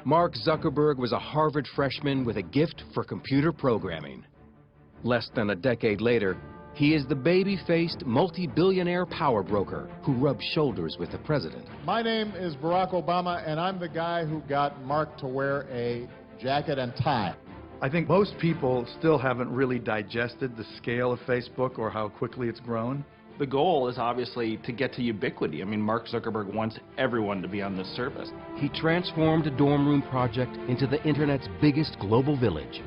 Mark Zuckerberg was a Harvard freshman with a gift for computer programming. Less than a decade later, he is the baby-faced, multi-billionaire power broker who rubs shoulders with the president. My name is Barack Obama, and I'm the guy who got Mark to wear a jacket and tie. I think most people still haven't really digested the scale of Facebook or how quickly it's grown. The goal is obviously to get to ubiquity. I mean, Mark Zuckerberg wants everyone to be on this service. He transformed a dorm room project into the internet's biggest global village.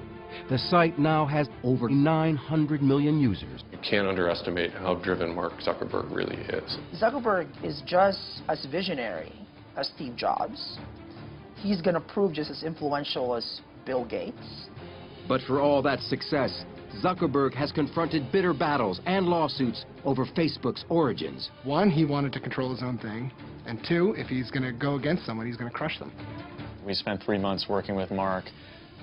The site now has over 900 million users. You can't underestimate how driven Mark Zuckerberg really is. Zuckerberg is just as visionary as Steve Jobs. He's going to prove just as influential as Bill Gates. But for all that success, Zuckerberg has confronted bitter battles and lawsuits over Facebook's origins. One, he wanted to control his own thing, and two, if he's going to go against someone, he's going to crush them. We spent 3 months working with Mark,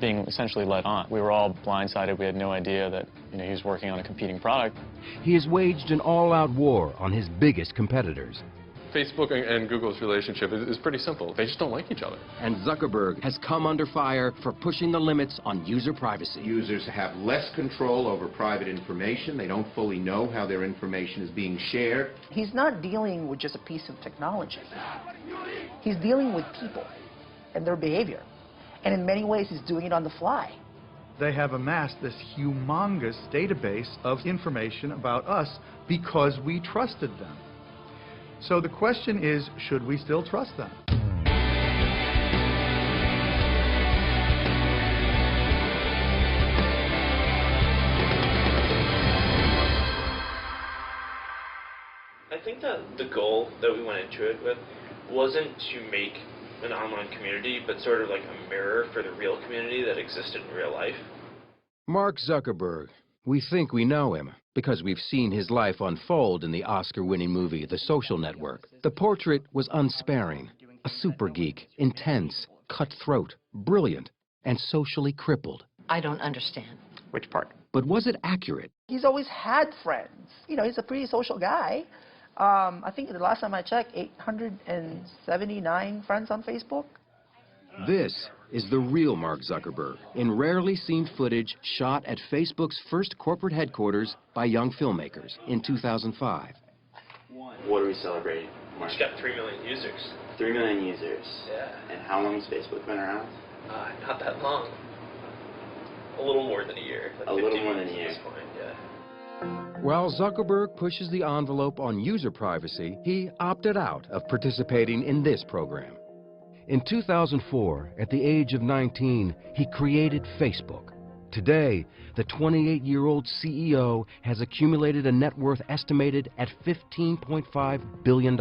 being essentially led on. We were all blindsided. We had no idea that he was working on a competing product. He has waged an all-out war on his biggest competitors. Facebook and Google's relationship is pretty simple. They just don't like each other. And Zuckerberg has come under fire for pushing the limits on user privacy. Users have less control over private information. They don't fully know how their information is being shared. He's not dealing with just a piece of technology. He's dealing with people and their behavior. And in many ways, he's doing it on the fly. They have amassed this humongous database of information about us because we trusted them. So the question is, should we still trust them? I think that the goal that we went into it with wasn't to make an online community, but sort of like a mirror for the real community that existed in real life. Mark Zuckerberg. We think we know him because we've seen his life unfold in the Oscar-winning movie The Social Network. The portrait was unsparing, a super geek, intense, cutthroat, brilliant, and socially crippled. I don't understand. Which part? But was it accurate? He's always had friends. He's a pretty social guy. I think the last time I checked, 879 friends on Facebook. This is the real Mark Zuckerberg in rarely seen footage shot at Facebook's first corporate headquarters by young filmmakers in 2005. What are we celebrating, Mark? It's got 3 million users. 3 million users. Yeah. And how long has Facebook been around? Not that long. A little more than a year. Like a little more than a year. At this point, yeah. While Zuckerberg pushes the envelope on user privacy, he opted out of participating in this program. In 2004, at the age of 19, he created Facebook. Today, the 28-year-old CEO has accumulated a net worth estimated at $15.5 billion.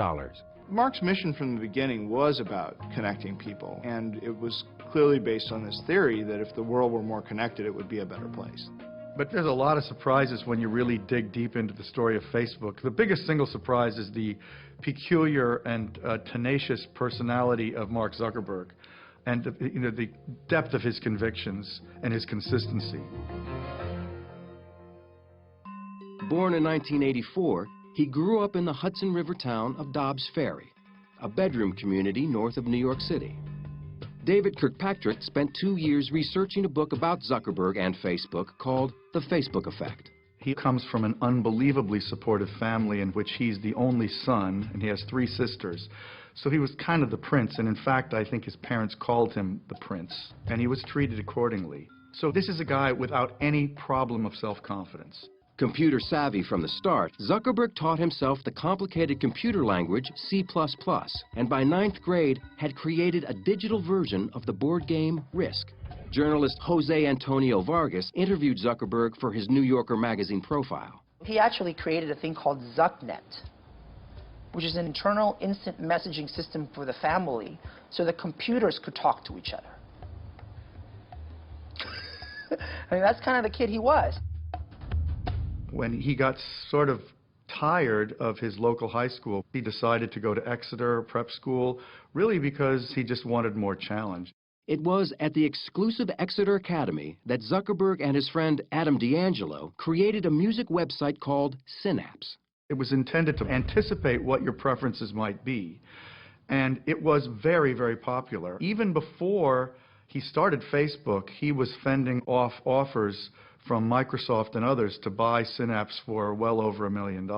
Mark's mission from the beginning was about connecting people, and it was clearly based on this theory that if the world were more connected, it would be a better place. But there's a lot of surprises when you really dig deep into the story of Facebook. The biggest single surprise is the peculiar and tenacious personality of Mark Zuckerberg and the depth of his convictions and his consistency. Born in 1984, he grew up in the Hudson River town of Dobbs Ferry, a bedroom community north of New York City. David Kirkpatrick spent 2 years researching a book about Zuckerberg and Facebook called The Facebook Effect. He comes from an unbelievably supportive family in which he's the only son, and he has 3 sisters. So he was kind of the prince, and in fact, I think his parents called him the prince, and he was treated accordingly. So this is a guy without any problem of self-confidence. Computer savvy from the start, Zuckerberg taught himself the complicated computer language C++, and by 9th grade had created a digital version of the board game Risk. Journalist Jose Antonio Vargas interviewed Zuckerberg for his New Yorker magazine profile. He actually created a thing called ZuckNet, which is an internal instant messaging system for the family so the computers could talk to each other. I mean, that's kind of the kid he was. When he got sort of tired of his local high school, he decided to go to Exeter prep school, really because he just wanted more challenge. It was at the exclusive Exeter Academy that Zuckerberg and his friend Adam D'Angelo created a music website called Synapse. It was intended to anticipate what your preferences might be And it was very, very popular. Even before he started Facebook, he was fending off offers from Microsoft and others to buy Synapse for well over $1 million.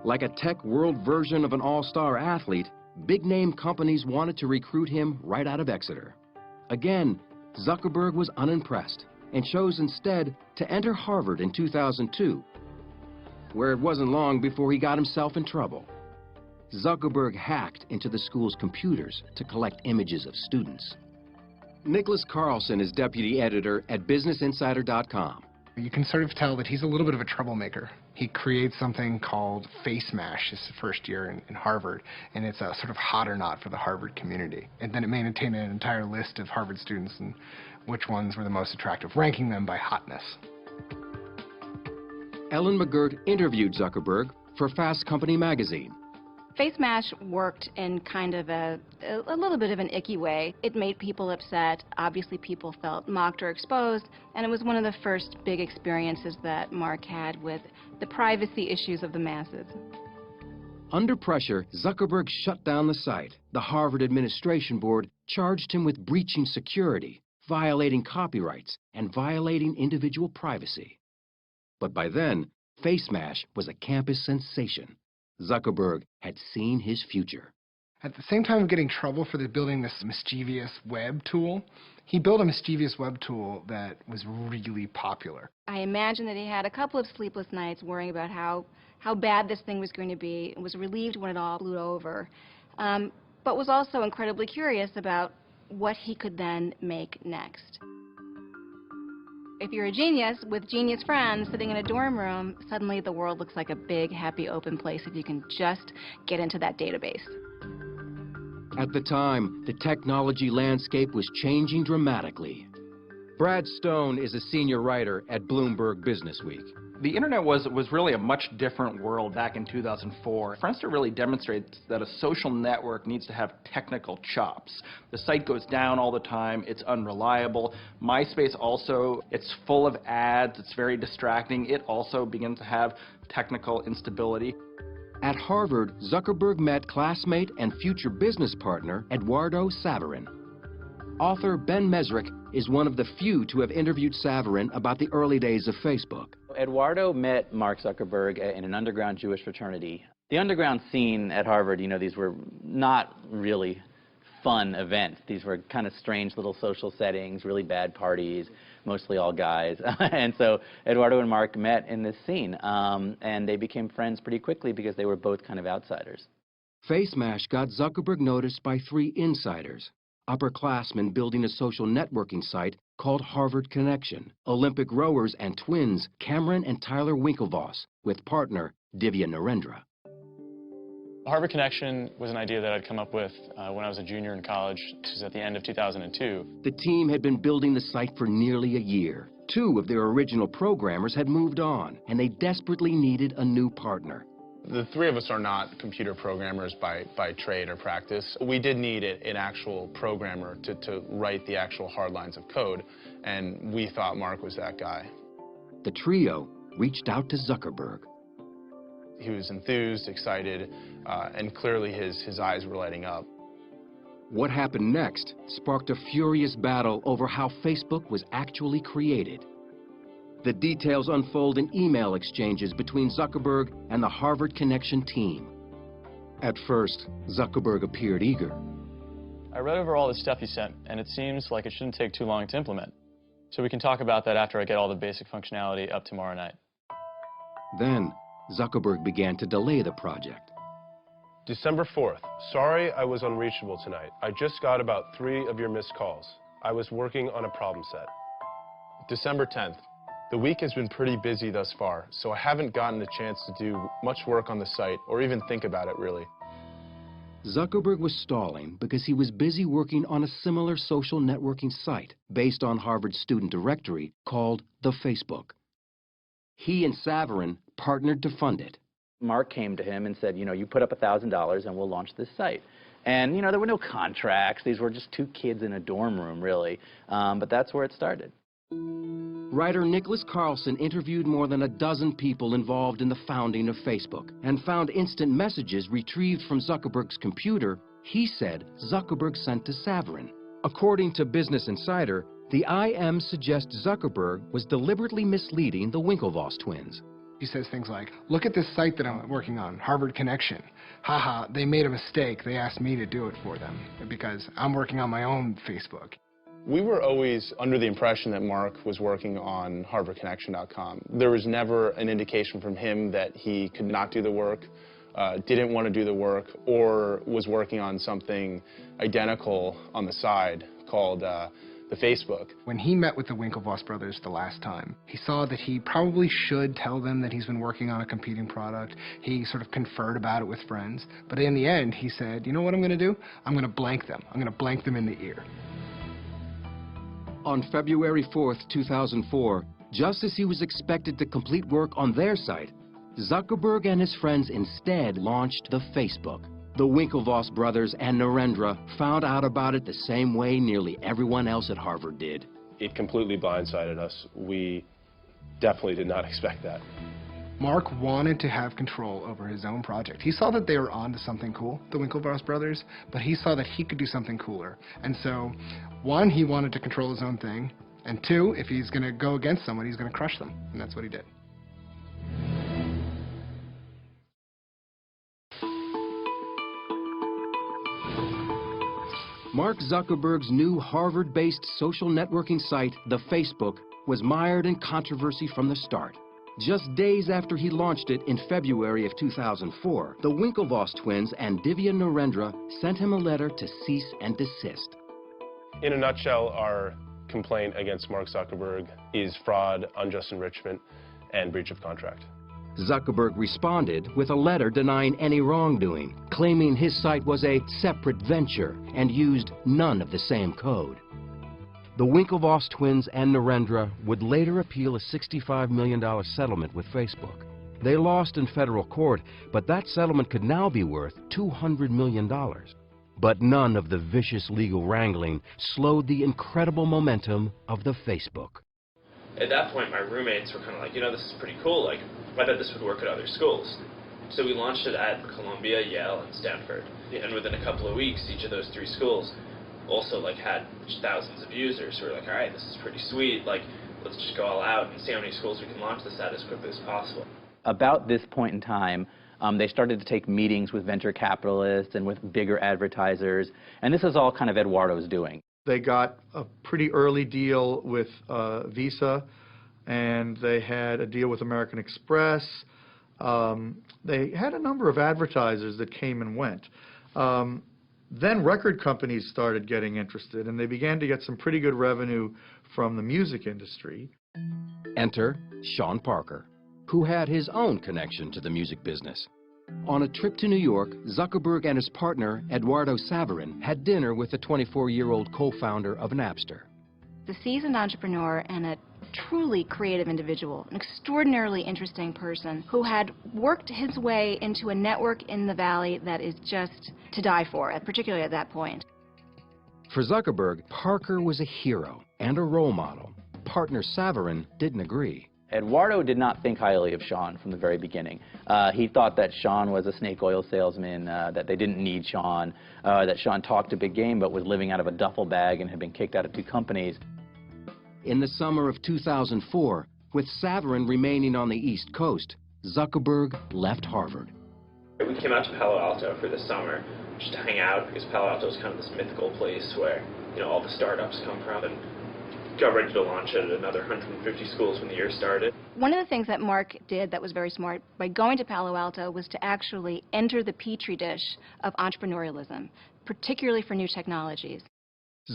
Like a tech world version of an all-star athlete, big-name companies wanted to recruit him right out of Exeter. Again, Zuckerberg was unimpressed and chose instead to enter Harvard in 2002, where it wasn't long before he got himself in trouble. Zuckerberg hacked into the school's computers to collect images of students. Nicholas Carlson is deputy editor at BusinessInsider.com. You can sort of tell that he's a little bit of a troublemaker. He creates something called Face Mash his first year in Harvard, and it's a sort of hot or not for the Harvard community. And then it maintained an entire list of Harvard students and which ones were the most attractive, ranking them by hotness. Ellen McGirt interviewed Zuckerberg for Fast Company magazine. Face Mash worked in kind of a little bit of an icky way. It made people upset. Obviously, people felt mocked or exposed, and it was one of the first big experiences that Mark had with the privacy issues of the masses. Under pressure, Zuckerberg shut down the site. The Harvard Administration Board charged him with breaching security, violating copyrights, and violating individual privacy. But by then, Face Mash was a campus sensation. Zuckerberg had seen his future. At the same time of getting trouble for building this mischievous web tool, he built a mischievous web tool that was really popular. I imagine that he had a couple of sleepless nights worrying about how bad this thing was going to be, and was relieved when it all blew over, but was also incredibly curious about what he could then make next. If you're a genius with genius friends sitting in a dorm room, suddenly the world looks like a big, happy, open place if you can just get into that database. At the time, the technology landscape was changing dramatically. Brad Stone is a senior writer at Bloomberg Businessweek. The internet was really a much different world back in 2004. Friendster really demonstrates that a social network needs to have technical chops. The site goes down all the time, it's unreliable. MySpace also, it's full of ads, it's very distracting. It also begins to have technical instability. At Harvard, Zuckerberg met classmate and future business partner Eduardo Saverin. Author Ben Mesrick is one of the few to have interviewed Saverin about the early days of Facebook. Eduardo met Mark Zuckerberg in an underground Jewish fraternity. The underground scene at Harvard, you know, these were not really fun events. These were kind of strange little social settings, really bad parties, mostly all guys. And so Eduardo and Mark met in this scene, and they became friends pretty quickly because they were both kind of outsiders. Face Mash got Zuckerberg noticed by three insiders. Upperclassmen building a social networking site called Harvard Connection, Olympic rowers and twins Cameron and Tyler Winklevoss, with partner Divya Narendra. Harvard Connection was an idea that I'd come up with when I was a junior in college. This was at the end of 2002. The team had been building the site for nearly a year. Two of their original programmers had moved on, and they desperately needed a new partner. The three of us are not computer programmers by trade or practice. We did need an actual programmer to write the actual hard lines of code, and we thought Mark was that guy. The trio reached out to Zuckerberg. He was enthused, excited, and clearly his eyes were lighting up. What happened next sparked a furious battle over how Facebook was actually created. The details unfold in email exchanges between Zuckerberg and the Harvard Connection team. At first, Zuckerberg appeared eager. I read over all the stuff you sent, and it seems like it shouldn't take too long to implement. So we can talk about that after I get all the basic functionality up tomorrow night. Then, Zuckerberg began to delay the project. December 4th. Sorry I was unreachable tonight. I just got about 3 of your missed calls. I was working on a problem set. December 10th. The week has been pretty busy thus far, so I haven't gotten a chance to do much work on the site or even think about it, really. Zuckerberg was stalling because he was busy working on a similar social networking site based on Harvard's student directory called The Facebook. He and Saverin partnered to fund it. Mark came to him and said, you know, you put up $1,000 and we'll launch this site. And, you know, there were no contracts. These were just two kids in a dorm room, really. But that's where it started. Writer Nicholas Carlson interviewed more than a dozen people involved in the founding of Facebook and found instant messages retrieved from Zuckerberg's computer he said Zuckerberg sent to Saverin. According to Business Insider, the IM suggests Zuckerberg was deliberately misleading the Winklevoss twins. He says things like, look at this site that I'm working on, Harvard Connection. Haha, they made a mistake. They asked me to do it for them because I'm working on my own Facebook. We were always under the impression that Mark was working on HarvardConnection.com. There was never an indication from him that he could not do the work, didn't want to do the work, or was working on something identical on the side called the Facebook. When he met with the Winklevoss brothers the last time, he saw that he probably should tell them that he's been working on a competing product. He sort of conferred about it with friends. But in the end, he said, you know what I'm going to do? I'm going to blank them. I'm going to blank them in the ear. On February 4th, 2004, just as he was expected to complete work on their site, Zuckerberg and his friends instead launched the Facebook. The Winklevoss brothers and Narendra found out about it the same way nearly everyone else at Harvard did. It completely blindsided us. We definitely did not expect that. Mark wanted to have control over his own project. He saw that they were onto something cool, the Winklevoss brothers, but he saw that he could do something cooler. And so, one, he wanted to control his own thing, and two, if he's going to go against someone, he's going to crush them. And that's what he did. Mark Zuckerberg's new Harvard-based social networking site, the Facebook, was mired in controversy from the start. Just days after he launched it in February of 2004, the Winklevoss twins and Divya Narendra sent him a letter to cease and desist. In a nutshell, our complaint against Mark Zuckerberg is fraud, unjust enrichment, and breach of contract. Zuckerberg responded with a letter denying any wrongdoing, claiming his site was a separate venture and used none of the same code. The Winklevoss twins and Narendra would later appeal a $65 million settlement with Facebook. They lost in federal court, but that settlement could now be worth $200 million. But none of the vicious legal wrangling slowed the incredible momentum of the Facebook. At that point, my roommates were kind of like, you know, this is pretty cool. Like, I bet this would work at other schools. So we launched it at Columbia, Yale, and Stanford. And within a couple of weeks, each of those three schools also like had thousands of users who were like, all right, this is pretty sweet. Like, let's just go all out and see how many schools we can launch this at as quickly as possible. About this point in time, they started to take meetings with venture capitalists and with bigger advertisers, and this is all kind of Eduardo's doing. They got a pretty early deal with Visa, and they had a deal with American Express. They had a number of advertisers that came and went. Then record companies started getting interested, and they began to get some pretty good revenue from the music industry. Enter Sean Parker, who had his own connection to the music business. On a trip to New York, Zuckerberg and his partner, Eduardo Saverin, had dinner with the 24-year-old co-founder of Napster. The seasoned entrepreneur and a truly creative individual, an extraordinarily interesting person who had worked his way into a network in the Valley that is just to die for, particularly at that point. For Zuckerberg, Parker was a hero and a role model. Partner Saverin didn't agree. Eduardo did not think highly of Sean from the very beginning. He thought that Sean was a snake oil salesman, that they didn't need Sean, that Sean talked a big game but was living out of a duffel bag and had been kicked out of 2 companies. In the summer of 2004, with Saverin remaining on the East Coast, Zuckerberg left Harvard. We came out to Palo Alto for the summer just to hang out because Palo Alto is kind of this mythical place where, you know, all the startups come from, and got ready to launch at another 150 schools when the year started. One of the things that Mark did that was very smart by going to Palo Alto was to actually enter the petri dish of entrepreneurialism, particularly for new technologies.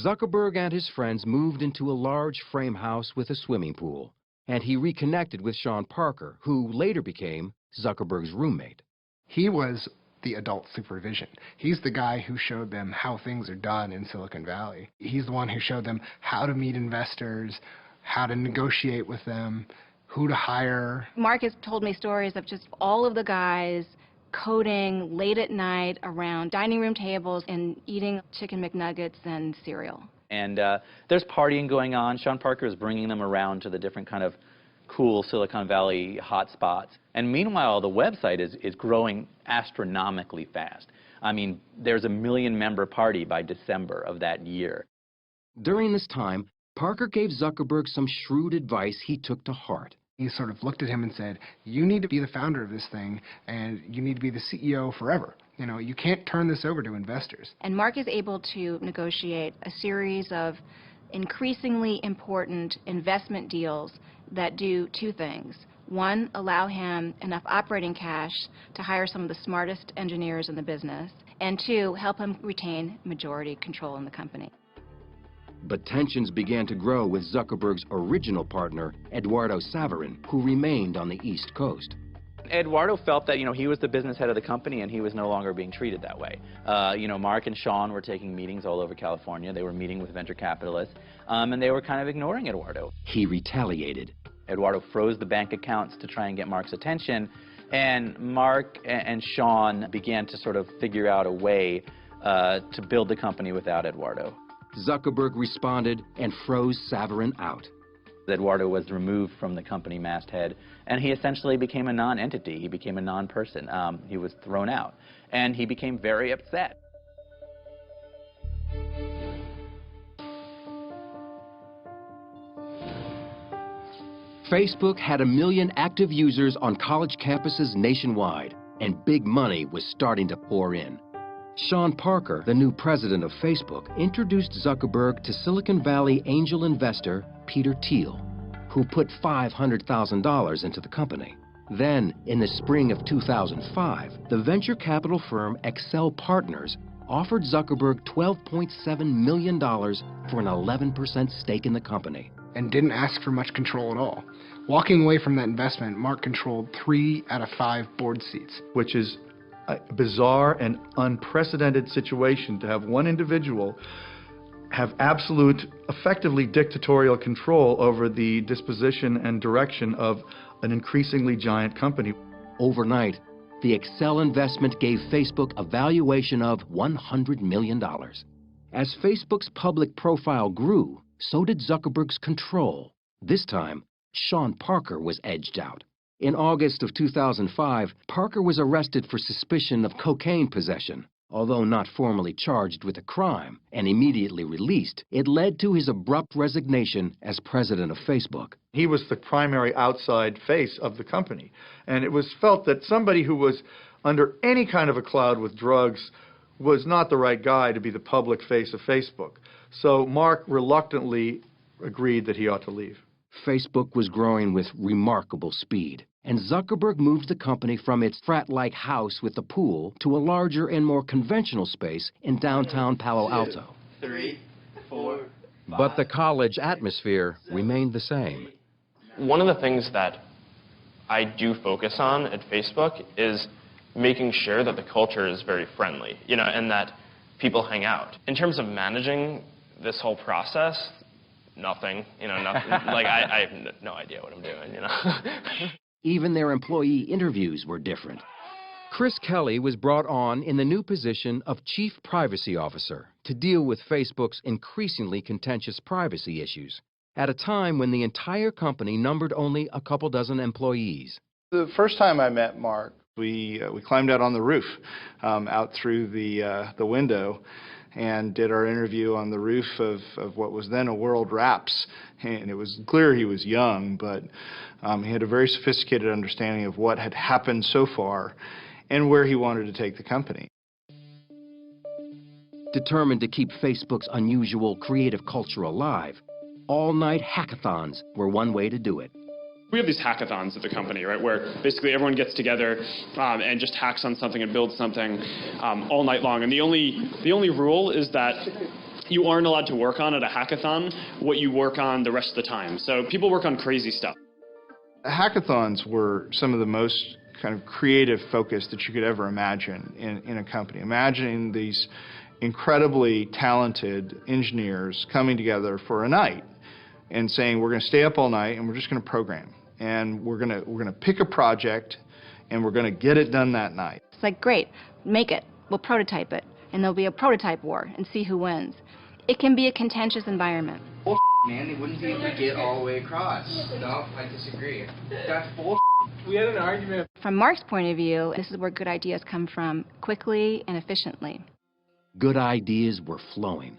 Zuckerberg and his friends moved into a large frame house with a swimming pool, and he reconnected with Sean Parker, who later became Zuckerberg's roommate. He was the adult supervision. He's the guy who showed them how things are done in Silicon Valley. He's the one who showed them how to meet investors, how to negotiate with them, who to hire. Mark has told me stories of just all of the guys coding late at night around dining room tables and eating chicken McNuggets and cereal. And there's partying going on. Sean Parker is bringing them around to the different kind of cool Silicon Valley hotspots. And meanwhile, the website is growing astronomically fast. I mean, there's a 1 million-member party by December of that year. During this time, Parker gave Zuckerberg some shrewd advice he took to heart. He sort of looked at him and said, you need to be the founder of this thing, and you need to be the CEO forever. You know, you can't turn this over to investors. And Mark is able to negotiate a series of increasingly important investment deals that do two things. One, allow him enough operating cash to hire some of the smartest engineers in the business, and two, help him retain majority control in the company. But tensions began to grow with Zuckerberg's original partner, Eduardo Saverin, who remained on the East Coast. Eduardo felt that, he was the business head of the company and he was no longer being treated that way. Mark and Sean were taking meetings all over California. They were meeting with venture capitalists, and they were kind of ignoring Eduardo. He retaliated. Eduardo froze the bank accounts to try and get Mark's attention, and Mark and Sean began to sort of figure out a way to build the company without Eduardo. Zuckerberg responded and froze Saverin out. Eduardo was removed from the company masthead, and he essentially became a non-entity. He became a non-person. He was thrown out, and he became very upset. Facebook had 1 million active users on college campuses nationwide, and big money was starting to pour in. Sean Parker, the new president of Facebook, introduced Zuckerberg to Silicon Valley angel investor Peter Thiel, who put $500,000 into the company. Then, in the spring of 2005, the venture capital firm Accel Partners offered Zuckerberg $12.7 million for an 11% stake in the company. And didn't ask for much control at all. Walking away from that investment, Mark controlled 3 out of 5 board seats. Which is a bizarre and unprecedented situation to have one individual have absolute, effectively dictatorial control over the disposition and direction of an increasingly giant company. Overnight, the Accel investment gave Facebook a valuation of $100 million. As Facebook's public profile grew, so did Zuckerberg's control. This time, Sean Parker was edged out. In August of 2005, Parker was arrested for suspicion of cocaine possession. Although not formally charged with a crime and immediately released, it led to his abrupt resignation as president of Facebook. He was the primary outside face of the company, and it was felt that somebody who was under any kind of a cloud with drugs was not the right guy to be the public face of Facebook. So Mark reluctantly agreed that he ought to leave. Facebook was growing with remarkable speed, and Zuckerberg moved the company from its frat-like house with the pool to a larger and more conventional space in downtown Palo Alto. 3, 4, 5. But the college atmosphere remained the same. One of the things that I do focus on at Facebook is making sure that the culture is very friendly, and that people hang out. In terms of managing this whole process, nothing, nothing. Like, I have no idea what I'm doing, Even their employee interviews were different. Chris Kelly was brought on in the new position of Chief Privacy Officer to deal with Facebook's increasingly contentious privacy issues, at a time when the entire company numbered only a couple dozen employees. The first time I met Mark, we climbed out on the roof, out through the window, and did our interview on the roof of what was then a World Wraps. And it was clear he was young, but he had a very sophisticated understanding of what had happened so far and where he wanted to take the company. Determined to keep Facebook's unusual creative culture alive, all-night hackathons were one way to do it. We have these hackathons at the company, right, where basically everyone gets together and just hacks on something and builds something all night long. And the only rule is that you aren't allowed to work on at a hackathon what you work on the rest of the time. So people work on crazy stuff. Hackathons were some of the most kind of creative focus that you could ever imagine in a company. Imagining these incredibly talented engineers coming together for a night and saying, we're going to stay up all night and we're just going to program. And we're gonna pick a project and we're gonna get it done that night. It's like, great, make it, we'll prototype it, and there'll be a prototype war and see who wins. it can be a contentious environment. Bull, man, they wouldn't be able to get all the way across. No, I disagree. That's bull. We had an argument. From Mark's point of view, this is where good ideas come from quickly and efficiently. Good ideas were flowing.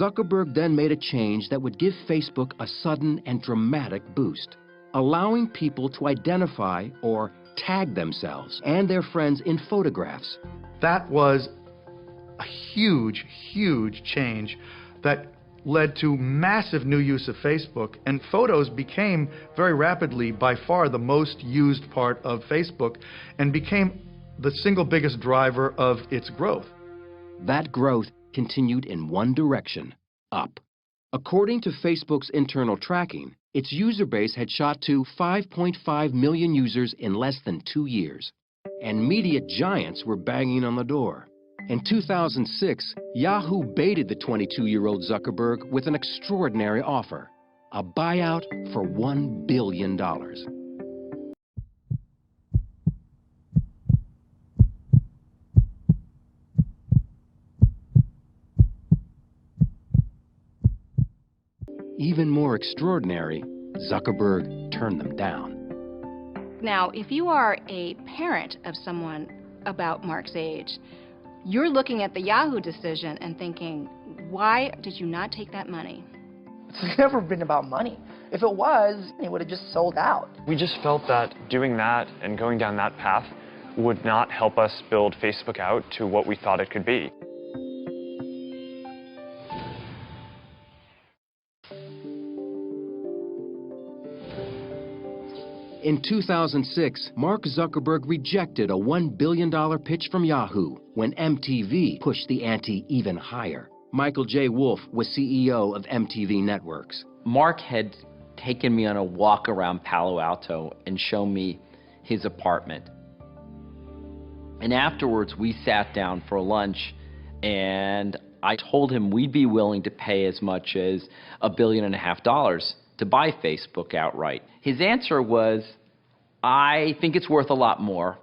Zuckerberg then made a change that would give Facebook a sudden and dramatic boost, allowing people to identify or tag themselves and their friends in photographs. That was a huge, huge change that led to massive new use of Facebook, and photos became very rapidly by far the most used part of Facebook and became the single biggest driver of its growth. That growth continued in one direction, up. According to Facebook's internal tracking, its user base had shot to 5.5 million users in less than 2 years. And media giants were banging on the door. In 2006, Yahoo baited the 22-year-old Zuckerberg with an extraordinary offer, a buyout for $1 billion. Even more extraordinary, Zuckerberg turned them down. Now, if you are a parent of someone about Mark's age, you're looking at the Yahoo decision and thinking, why did you not take that money? It's never been about money. If it was, it would have just sold out. We just felt that doing that and going down that path would not help us build Facebook out to what we thought it could be. In 2006, Mark Zuckerberg rejected a $1 billion pitch from Yahoo when MTV pushed the ante even higher. Michael J. Wolff was CEO of MTV Networks. Mark had taken me on a walk around Palo Alto and shown me his apartment. And afterwards, we sat down for lunch, and I told him we'd be willing to pay as much as $1.5 billion to buy Facebook outright. His answer was, I think it's worth a lot more.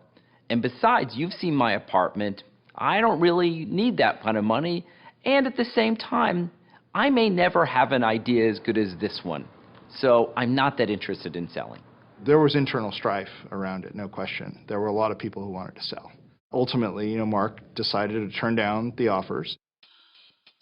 And besides, you've seen my apartment. I don't really need that kind of money. And at the same time, I may never have an idea as good as this one. So I'm not that interested in selling. There was internal strife around it, no question. There were a lot of people who wanted to sell. Ultimately, Mark decided to turn down the offers.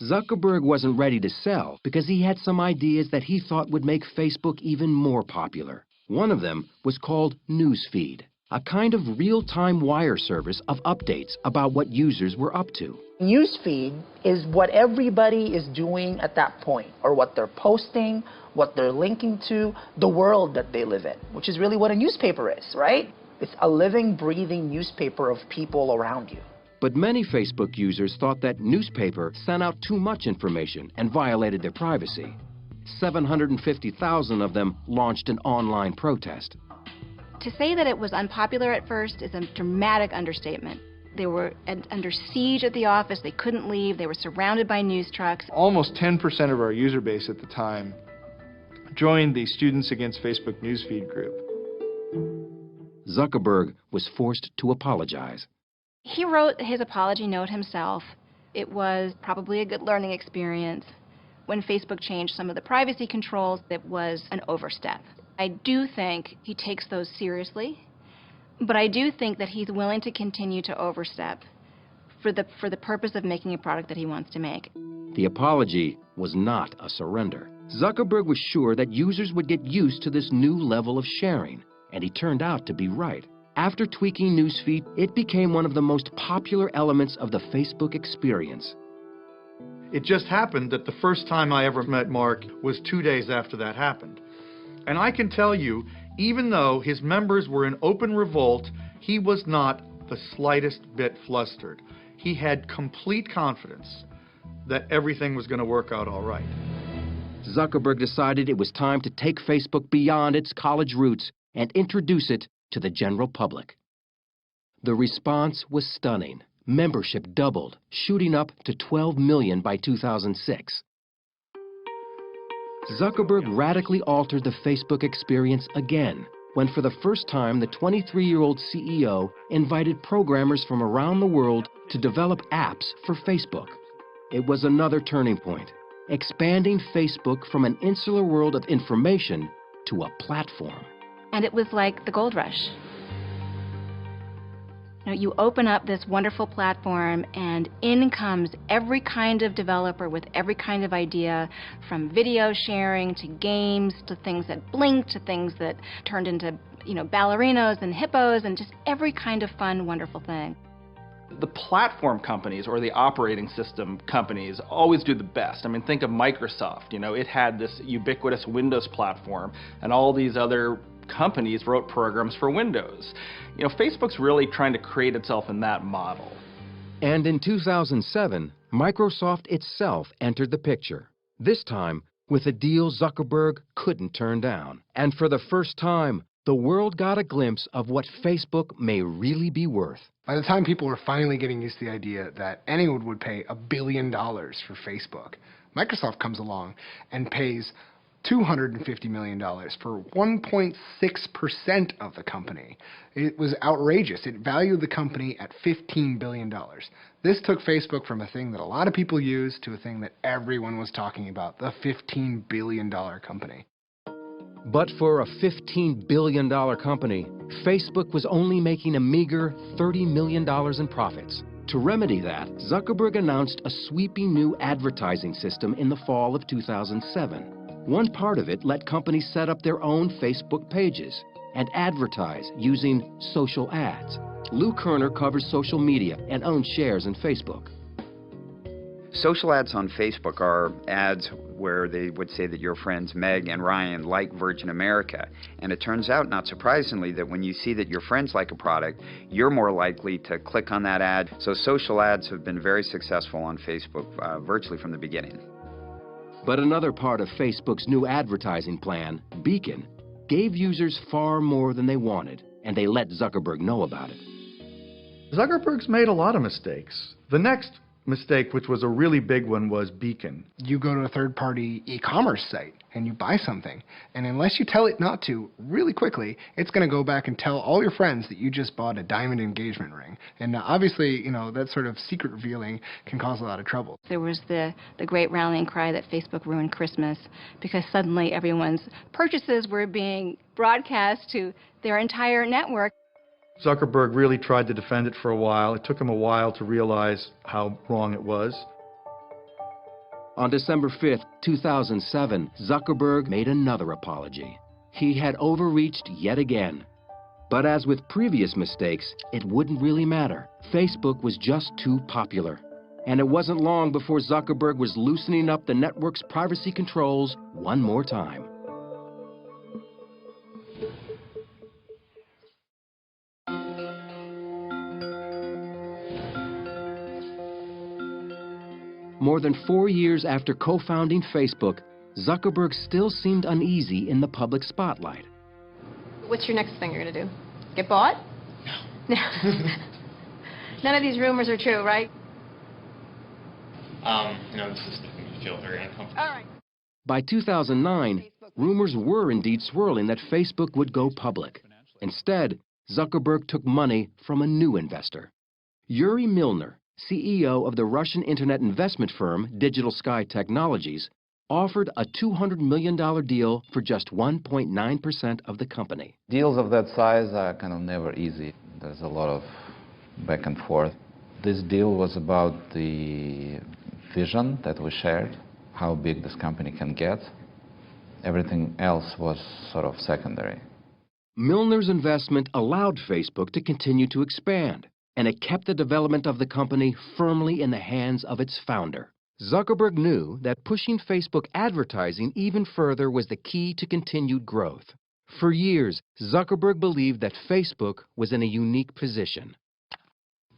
Zuckerberg wasn't ready to sell because he had some ideas that he thought would make Facebook even more popular. One of them was called Newsfeed, a kind of real-time wire service of updates about what users were up to. Newsfeed is what everybody is doing at that point, or what they're posting, what they're linking to, the world that they live in, which is really what a newspaper is, right? It's a living, breathing newspaper of people around you. But many Facebook users thought that newspaper sent out too much information and violated their privacy. 750,000 of them launched an online protest. To say that it was unpopular at first is a dramatic understatement. They were under siege at the office. They couldn't leave. They were surrounded by news trucks. Almost 10% of our user base at the time joined the Students Against Facebook Newsfeed group. Zuckerberg was forced to apologize. He wrote his apology note himself. It was probably a good learning experience. When Facebook changed some of the privacy controls, it was an overstep. I do think he takes those seriously, but I do think that he's willing to continue to overstep for the purpose of making a product that he wants to make. The apology was not a surrender. Zuckerberg was sure that users would get used to this new level of sharing, and he turned out to be right. After tweaking Newsfeed, it became one of the most popular elements of the Facebook experience. It just happened that the first time I ever met Mark was 2 days after that happened. And I can tell you, even though his members were in open revolt, he was not the slightest bit flustered. He had complete confidence that everything was going to work out all right. Zuckerberg decided it was time to take Facebook beyond its college roots and introduce it to the general public. The response was stunning. Membership doubled, shooting up to 12 million by 2006. Zuckerberg radically altered the Facebook experience again, when for the first time the 23-year-old CEO invited programmers from around the world to develop apps for Facebook. It was another turning point, expanding Facebook from an insular world of information to a platform. And it was like the gold rush. You open up this wonderful platform and in comes every kind of developer with every kind of idea, from video sharing to games to things that blinked to things that turned into, ballerinos and hippos and just every kind of fun, wonderful thing. The platform companies or the operating system companies always do the best. I mean, think of Microsoft. It had this ubiquitous Windows platform, and all these other companies wrote programs for Windows. Facebook's really trying to create itself in that model. And in 2007, Microsoft itself entered the picture, this time with a deal Zuckerberg couldn't turn down. And for the first time, the world got a glimpse of what Facebook may really be worth. By the time people were finally getting used to the idea that anyone would pay $1 billion for Facebook, Microsoft comes along and pays $250 million for 1.6% of the company. It was outrageous. It valued the company at $15 billion. This took Facebook from a thing that a lot of people use to a thing that everyone was talking about, the $15 billion company. But for a $15 billion company, Facebook was only making a meager $30 million in profits. To remedy that, Zuckerberg announced a sweeping new advertising system in the fall of 2007. One part of it let companies set up their own Facebook pages and advertise using social ads. Lou Kerner covers social media and owns shares in Facebook. Social ads on Facebook are ads where they would say that your friends Meg and Ryan like Virgin America. And it turns out, not surprisingly, that when you see that your friends like a product, you're more likely to click on that ad. So social ads have been very successful on Facebook virtually from the beginning. But another part of Facebook's new advertising plan, Beacon, gave users far more than they wanted, and they let Zuckerberg know about it. Zuckerberg's made a lot of mistakes. The next mistake, which was a really big one, was Beacon. You go to a third-party e-commerce site and you buy something, and unless you tell it not to really quickly, it's going to go back and tell all your friends that you just bought a diamond engagement ring. And obviously, that sort of secret revealing can cause a lot of trouble. There was the great rallying cry that Facebook ruined Christmas because suddenly everyone's purchases were being broadcast to their entire network. Zuckerberg really tried to defend it for a while. It took him a while to realize how wrong it was. On December 5th, 2007, Zuckerberg made another apology. He had overreached yet again. But as with previous mistakes, it wouldn't really matter. Facebook was just too popular. And it wasn't long before Zuckerberg was loosening up the network's privacy controls one more time. More than 4 years after co-founding Facebook, Zuckerberg still seemed uneasy in the public spotlight. What's your next thing you're going to do? Get bought? No. None of these rumors are true, right? This is making me feel very uncomfortable. All right. By 2009, rumors were indeed swirling that Facebook would go public. Instead, Zuckerberg took money from a new investor. Yuri Milner, CEO of the Russian internet investment firm Digital Sky Technologies, offered a $200 million deal for just 1.9% of the company. Deals of that size are kind of never easy. There's a lot of back and forth. This deal was about the vision that we shared, how big this company can get. Everything else was sort of secondary. Milner's investment allowed Facebook to continue to expand, and it kept the development of the company firmly in the hands of its founder. Zuckerberg knew that pushing Facebook advertising even further was the key to continued growth. For years, Zuckerberg believed that Facebook was in a unique position.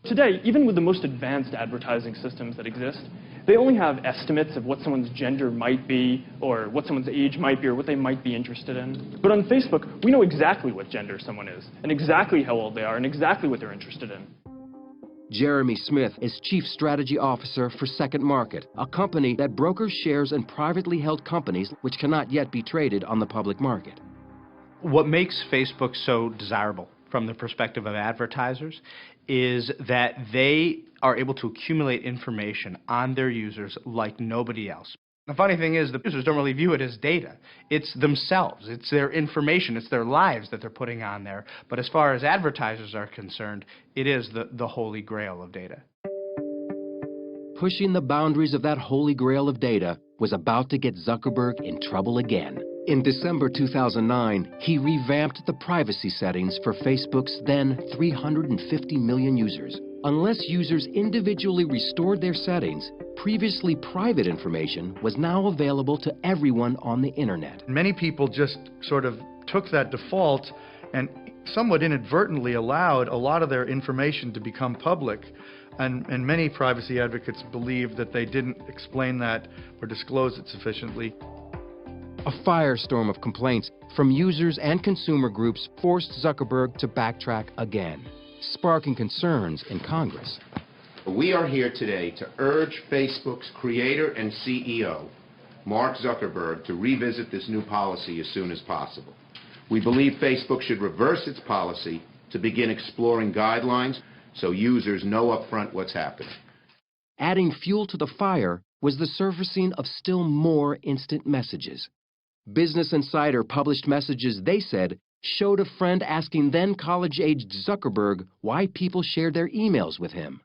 Today, even with the most advanced advertising systems that exist, they only have estimates of what someone's gender might be, or what someone's age might be, or what they might be interested in. But on Facebook, we know exactly what gender someone is, and exactly how old they are, and exactly what they're interested in. Jeremy Smith is Chief Strategy Officer for Second Market, a company that brokers shares in privately held companies which cannot yet be traded on the public market. What makes Facebook so desirable from the perspective of advertisers is that they are able to accumulate information on their users like nobody else. The funny thing is, the users don't really view it as data. It's themselves. It's their information. It's their lives that they're putting on there. But as far as advertisers are concerned, it is the holy grail of data. Pushing the boundaries of that holy grail of data was about to get Zuckerberg in trouble again. In December 2009, he revamped the privacy settings for Facebook's then 350 million users. Unless users individually restored their settings, previously private information was now available to everyone on the internet. Many people just sort of took that default and somewhat inadvertently allowed a lot of their information to become public. And many privacy advocates believe that they didn't explain that or disclose it sufficiently. A firestorm of complaints from users and consumer groups forced Zuckerberg to backtrack again, sparking concerns in Congress. We are here today to urge Facebook's creator and CEO, Mark Zuckerberg, to revisit this new policy as soon as possible. We believe Facebook should reverse its policy to begin exploring guidelines so users know upfront what's happening. Adding fuel to the fire was the surfacing of still more instant messages. Business Insider published messages they said showed a friend asking then college-aged Zuckerberg why people shared their emails with him.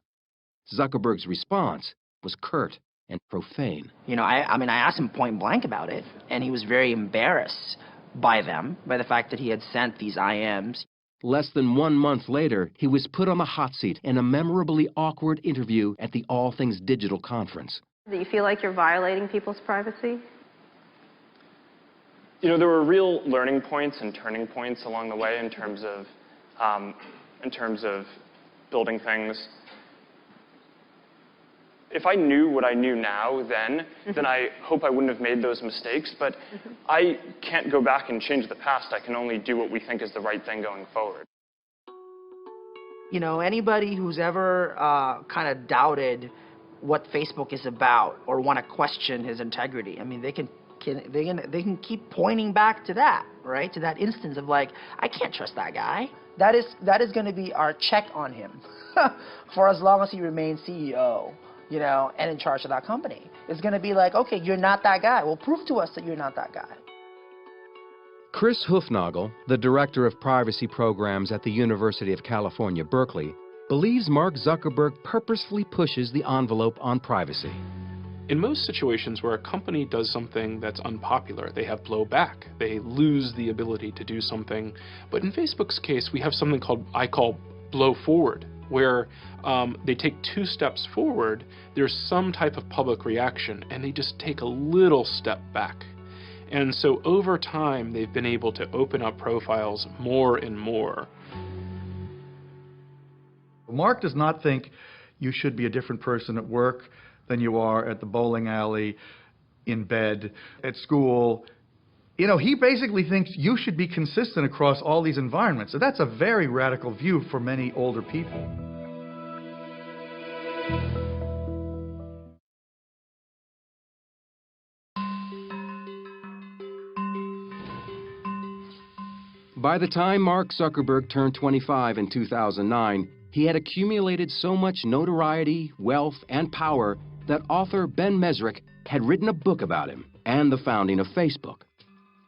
Zuckerberg's response was curt and profane. You know, I mean, I asked him point blank about it, and he was very embarrassed by the fact that he had sent these IMs. Less than 1 month later, he was put on the hot seat in a memorably awkward interview at the All Things Digital conference. Do you feel like you're violating people's privacy? You know, there were real learning points and turning points along the way in terms of building things. If I knew what I knew now then I hope I wouldn't have made those mistakes. But I can't go back and change the past. I can only do what we think is the right thing going forward. You know, anybody who's ever kind of doubted what Facebook is about or want to question his integrity, I mean, they can keep pointing back to that, right? To that instance of like, I can't trust that guy. That is going to be our check on him for as long as he remains CEO, you know, and in charge of that company. It's going to be like, okay, you're not that guy. Well, prove to us that you're not that guy. Chris Hufnagel, the director of privacy programs at the University of California, Berkeley, believes Mark Zuckerberg purposefully pushes the envelope on privacy. In most situations where a company does something that's unpopular, they have blowback. They lose the ability to do something. But in Facebook's case, we have something I call blow forward, where they take 2 steps forward, there's some type of public reaction, and they just take a little step back. And so over time, they've been able to open up profiles more and more. Mark does not think you should be a different person at work than you are at the bowling alley, in bed, at school. You know, he basically thinks you should be consistent across all these environments. So that's a very radical view for many older people. By the time Mark Zuckerberg turned 25 in 2009, he had accumulated so much notoriety, wealth, and power that author Ben Mesrick had written a book about him and the founding of Facebook.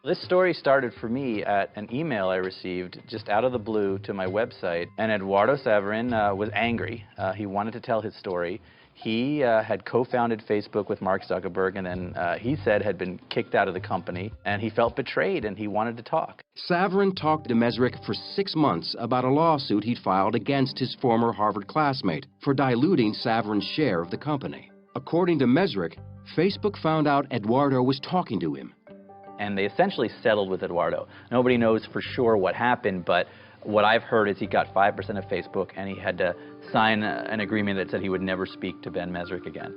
This story started for me at an email I received just out of the blue to my website, and Eduardo Saverin was angry. He wanted to tell his story. He had co-founded Facebook with Mark Zuckerberg, and then he said had been kicked out of the company, and he felt betrayed, and he wanted to talk. Saverin talked to Mesrick for 6 months about a lawsuit he'd filed against his former Harvard classmate for diluting Saverin's share of the company. According to Mesrick, Facebook found out Eduardo was talking to him. And they essentially settled with Eduardo. Nobody knows for sure what happened, but what I've heard is he got 5% of Facebook, and he had to sign an agreement that said he would never speak to Ben Mesrick again.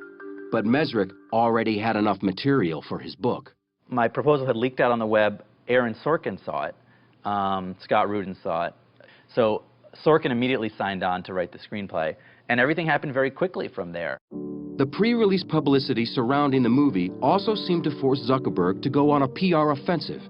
But Mesrick already had enough material for his book. My proposal had leaked out on the web. Aaron Sorkin saw it. Scott Rudin saw it. So Sorkin immediately signed on to write the screenplay, and everything happened very quickly from there. The pre-release publicity surrounding the movie also seemed to force Zuckerberg to go on a PR offensive.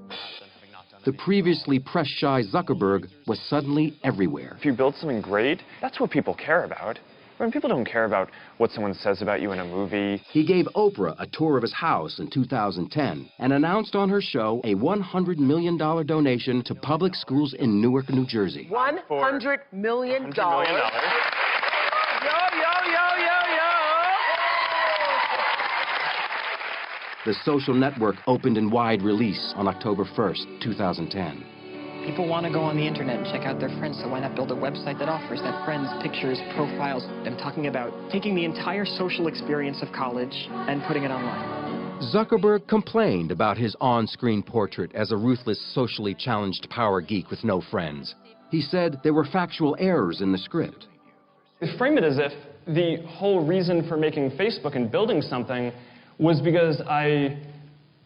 The previously press-shy Zuckerberg was suddenly everywhere. If you build something great, that's what people care about. When people don't care about what someone says about you in a movie. He gave Oprah a tour of his house in 2010 and announced on her show a $100 million donation to public schools in Newark, New Jersey. $100 million. $100 million. The social network opened in wide release on October 1st, 2010. People want to go on the internet and check out their friends, so why not build a website that offers that friends, pictures, profiles? I'm talking about taking the entire social experience of college and putting it online. Zuckerberg complained about his on-screen portrait as a ruthless, socially challenged power geek with no friends. He said there were factual errors in the script. They frame it as if the whole reason for making Facebook and building something was because I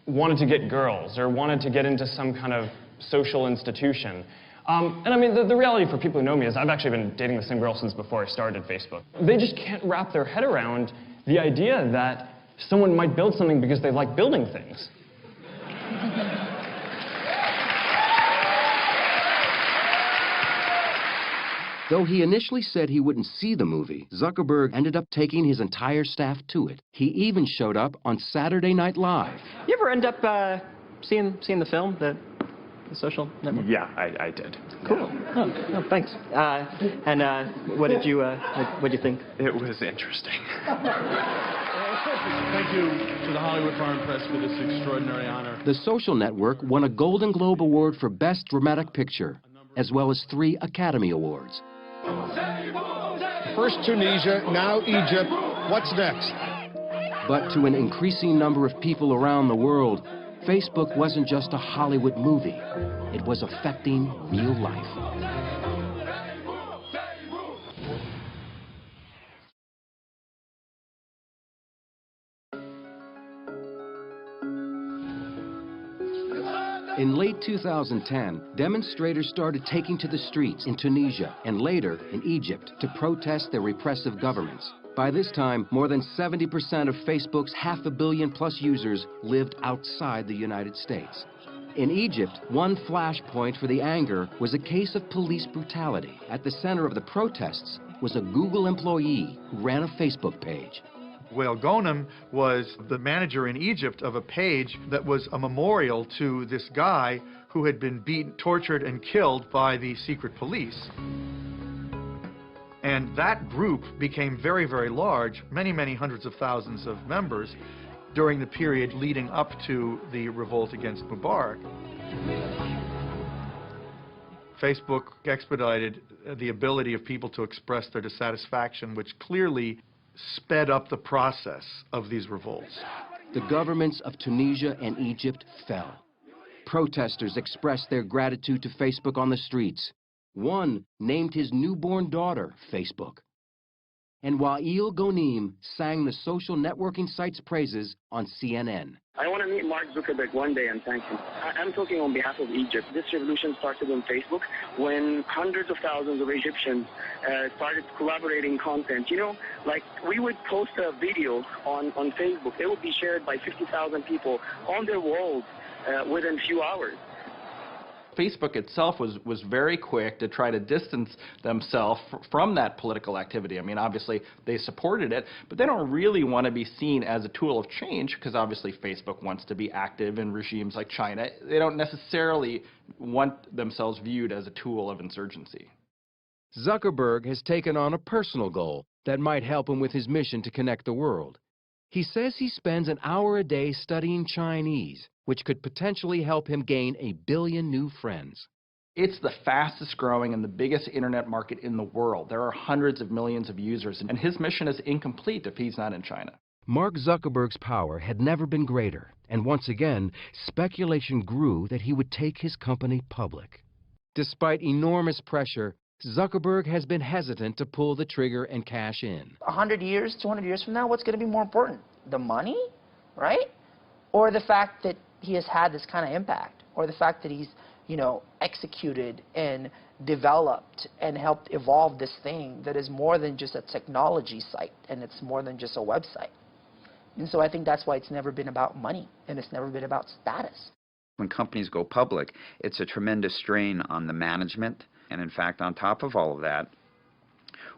wanted to get girls or wanted to get into some kind of social institution. And I mean, the reality for people who know me is I've actually been dating the same girl since before I started Facebook. They just can't wrap their head around the idea that someone might build something because they like building things. Though he initially said he wouldn't see the movie, Zuckerberg ended up taking his entire staff to it. He even showed up on Saturday Night Live. You ever end up seeing the film, the Social Network? Yeah, I did. Cool. Oh, thanks. And what did you think? It was interesting. Thank you to the Hollywood Foreign Press for this extraordinary honor. The Social Network won a Golden Globe Award for Best Dramatic Picture, as well as 3 Academy Awards. First Tunisia, now Egypt. What's next? But to an increasing number of people around the world, Facebook wasn't just a Hollywood movie. It was affecting real life. In late 2010, demonstrators started taking to the streets in Tunisia and later in Egypt to protest their repressive governments. By this time, more than 70% of Facebook's 500 million+ users lived outside the United States. In Egypt, one flashpoint for the anger was a case of police brutality. At the center of the protests was a Google employee who ran a Facebook page. Wael Ghonim was the manager in Egypt of a page that was a memorial to this guy who had been beaten, tortured, and killed by the secret police. And that group became very, very large, many, many hundreds of thousands of members during the period leading up to the revolt against Mubarak. Facebook expedited the ability of people to express their dissatisfaction, which clearly sped up the process of these revolts. The governments of Tunisia and Egypt fell. Protesters expressed their gratitude to Facebook on the streets. One named his newborn daughter Facebook. And Wael Ghonim sang the social networking site's praises on CNN. I want to meet Mark Zuckerberg one day and thank him. I'm talking on behalf of Egypt. This revolution started on Facebook when hundreds of thousands of Egyptians started collaborating content. You know, like we would post a video on Facebook. It would be shared by 50,000 people on their walls within a few hours. Facebook itself was very quick to try to distance themselves from that political activity. I mean, obviously, they supported it, but they don't really want to be seen as a tool of change because obviously Facebook wants to be active in regimes like China. They don't necessarily want themselves viewed as a tool of insurgency. Zuckerberg has taken on a personal goal that might help him with his mission to connect the world. He says he spends an hour a day studying Chinese, which could potentially help him gain 1 billion new friends. It's the fastest growing and the biggest internet market in the world. There are hundreds of millions of users, and his mission is incomplete if he's not in China. Mark Zuckerberg's power had never been greater, and once again, speculation grew that he would take his company public. Despite enormous pressure, Zuckerberg has been hesitant to pull the trigger and cash in. 100 years, 200 years from now, what's going to be more important? The money, right? Or the fact that he has had this kind of impact? Or the fact that he's executed and developed and helped evolve this thing that is more than just a technology site, and it's more than just a website. And so I think that's why it's never been about money, and it's never been about status. When companies go public, it's a tremendous strain on the management. And in fact, on top of all of that,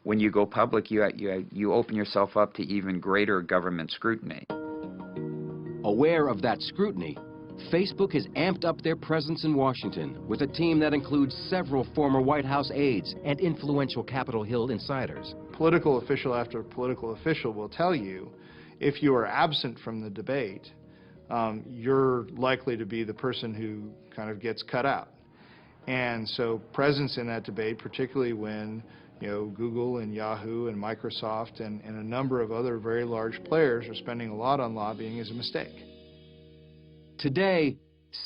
when you go public, you open yourself up to even greater government scrutiny. Aware of that scrutiny, Facebook has amped up their presence in Washington with a team that includes several former White House aides and influential Capitol Hill insiders. Political official after political official will tell you, if you are absent from the debate, you're likely to be the person who kind of gets cut out. And so presence in that debate, particularly when Google and Yahoo and Microsoft and a number of other very large players are spending a lot on lobbying, is a mistake. Today,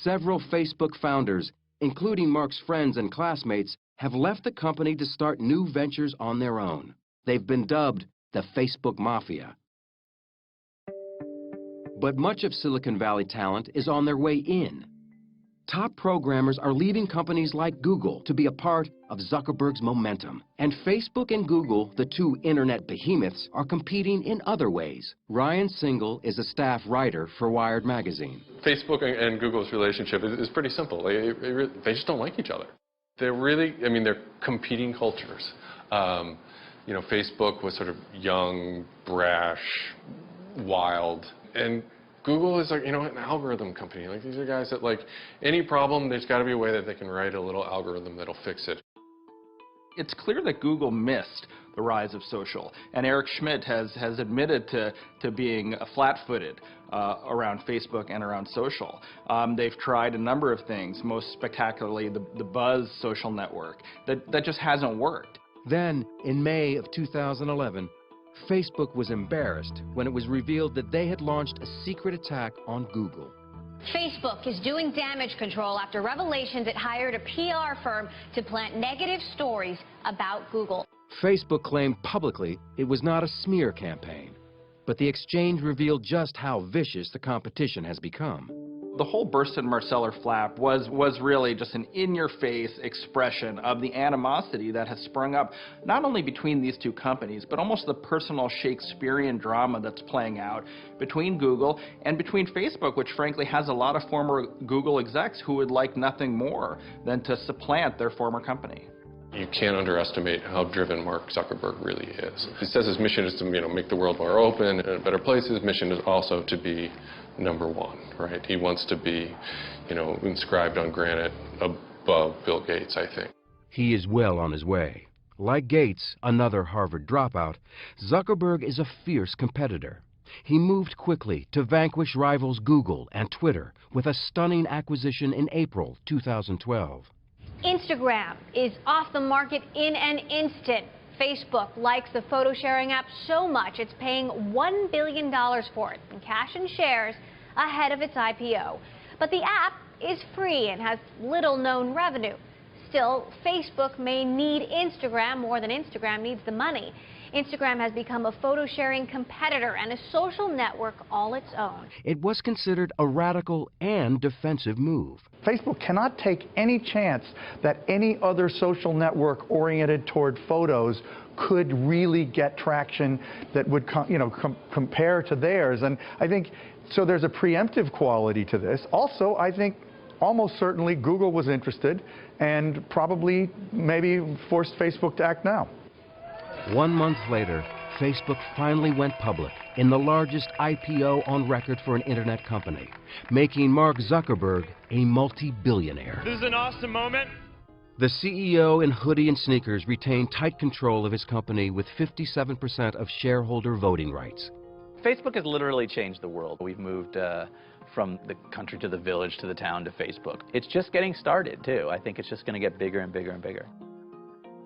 several Facebook founders, including Mark's friends and classmates, have left the company to start new ventures on their own. They've been dubbed the Facebook Mafia. But much of Silicon Valley talent is on their way in. Top programmers are leaving companies like Google to be a part of Zuckerberg's momentum. And Facebook and Google, the two internet behemoths, are competing in other ways. Ryan Single is a staff writer for Wired magazine. Facebook and Google's relationship is pretty simple. They just don't like each other. They're really, they're competing cultures. Facebook was sort of young, brash, wild, and Google is like, an algorithm company. Like, these are guys that, like, any problem, there's got to be a way that they can write a little algorithm that'll fix it. It's clear that Google missed the rise of social, and Eric Schmidt has admitted to being flat-footed around Facebook and around social. They've tried a number of things, most spectacularly the Buzz social network. That just hasn't worked. Then, in May of 2011, Facebook was embarrassed when it was revealed that they had launched a secret attack on Google. Facebook is doing damage control after revelations it hired a PR firm to plant negative stories about Google. Facebook claimed publicly it was not a smear campaign, but the exchange revealed just how vicious the competition has become. The whole Burstyn Marsteller flap was really just an in-your-face expression of the animosity that has sprung up not only between these two companies, but almost the personal Shakespearean drama that's playing out between Google and between Facebook, which frankly has a lot of former Google execs who would like nothing more than to supplant their former company. You can't underestimate how driven Mark Zuckerberg really is. He says his mission is to make the world more open and a better place. His mission is also to be #1, right? He wants to be, inscribed on granite above Bill Gates, I think. He is well on his way. Like Gates, another Harvard dropout, Zuckerberg is a fierce competitor. He moved quickly to vanquish rivals Google and Twitter with a stunning acquisition in April 2012. Instagram is off the market in an instant. Facebook likes the photo sharing app so much it's paying $1 billion for it in cash and shares ahead of its IPO. But the app is free and has little known revenue. Still, Facebook may need Instagram more than Instagram needs the money. Instagram has become a photo sharing competitor and a social network all its own. It was considered a radical and defensive move. Facebook cannot take any chance that any other social network oriented toward photos could really get traction that would compare to theirs. And I think, so there's a preemptive quality to this. Also, I think almost certainly Google was interested and probably maybe forced Facebook to act now. 1 month later, Facebook finally went public in the largest IPO on record for an internet company, making Mark Zuckerberg a multi-billionaire. This is an awesome moment. The CEO in hoodie and sneakers retained tight control of his company with 57% of shareholder voting rights. Facebook has literally changed the world. We've moved from the country to the village to the town to Facebook. It's just getting started, too. I think it's just going to get bigger and bigger and bigger.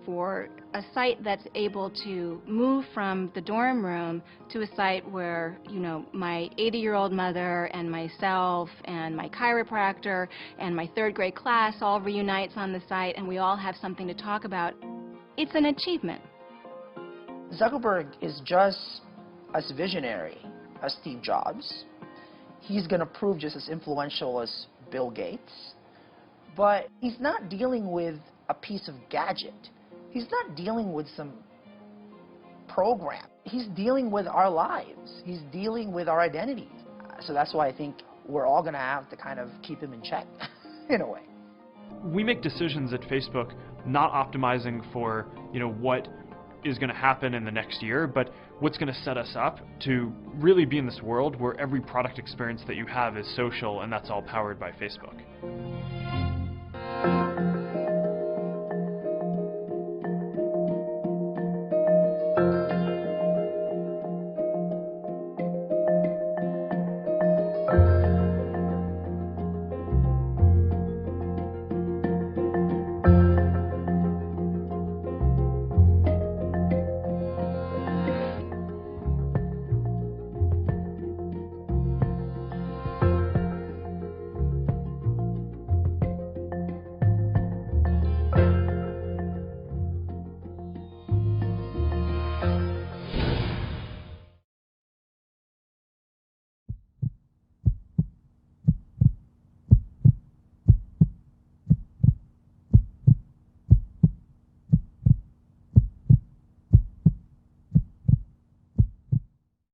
For a site that's able to move from the dorm room to a site where, my 80-year-old mother and myself and my chiropractor and my 3rd grade class all reunites on the site and we all have something to talk about, it's an achievement. Zuckerberg is just as visionary as Steve Jobs. He's going to prove just as influential as Bill Gates. But he's not dealing with a piece of gadget. He's not dealing with some program. He's dealing with our lives. He's dealing with our identities. So that's why I think we're all going to have to kind of keep him in check, in a way. We make decisions at Facebook not optimizing for, what is going to happen in the next year, but what's going to set us up to really be in this world where every product experience that you have is social, and that's all powered by Facebook.